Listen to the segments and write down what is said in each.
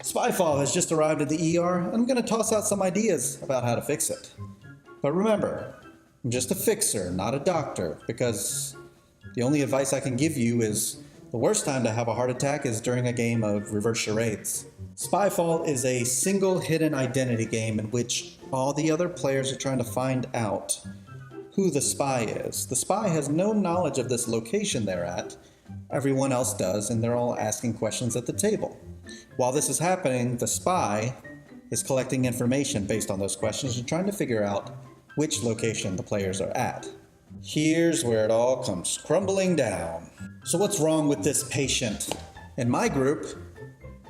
SPYFALL has just arrived at the ER, and I'm going to toss out some ideas about how to fix it. But remember, I'm just a fixer, not a doctor, because the only advice I can give you is the worst time to have a heart attack is during a game of reverse charades. SPYFALL is a single hidden identity game in which all the other players are trying to find out who the spy is. The spy has no knowledge of this location they're at. Everyone else does, and they're all asking questions at the table. While this is happening, the spy is collecting information based on those questions and trying to figure out which location the players are at. Here's where it all comes crumbling down. So what's wrong with this patient? In my group,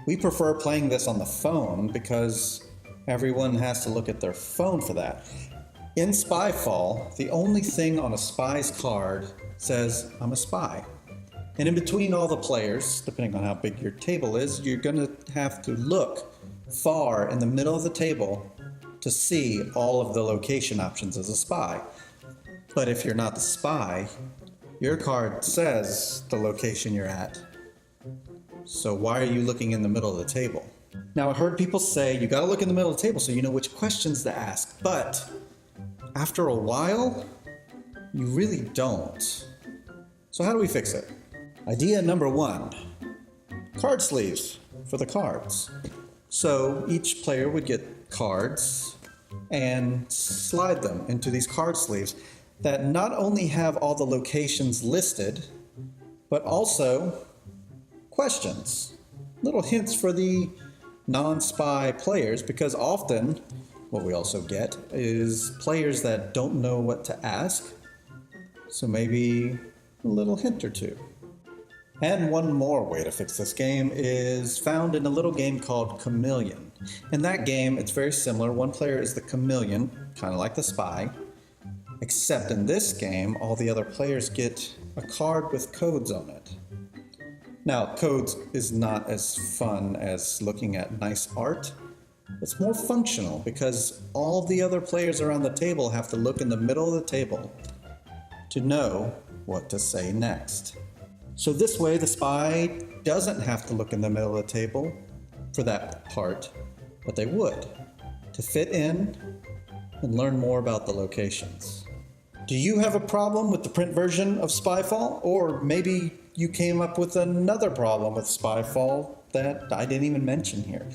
we prefer playing this on the phone because everyone has to look at their phone for that. In SPYFALL, the only thing on a spy's card says, "I'm a spy." And in between all the players, depending on how big your table is, you're gonna have to look far in the middle of the table to see all of the location options as a spy. But if you're not the spy, your card says the location you're at. So why are you looking in the middle of the table? Now, I heard people say you gotta look in the middle of the table so you know which questions to ask, but after a while, you really don't. So how do we fix it? Idea number one, card sleeves for the cards. So each player would get cards and slide them into these card sleeves that not only have all the locations listed, but also questions, little hints for the non-spy players, because often what we also get is players that don't know what to ask, so maybe a little hint or two. And one more way to fix this game is found in a little game called Chameleon. In that game, it's very similar. One player is the chameleon, kind of like the spy, except in this game, all the other players get a card with codes on it. Now, codes is not as fun as looking at nice art. It's more functional because all the other players around the table have to look in the middle of the table to know what to say next. So this way, the spy doesn't have to look in the middle of the table for that part, but they would, to fit in and learn more about the locations. Do you have a problem with the print version of SPYFALL? Or maybe you came up with another problem with SPYFALL that I didn't even mention here.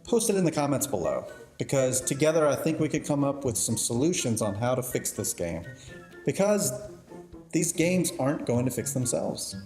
Post it in the comments below, because together I think we could come up with some solutions on how to fix this game, because these games aren't going to fix themselves.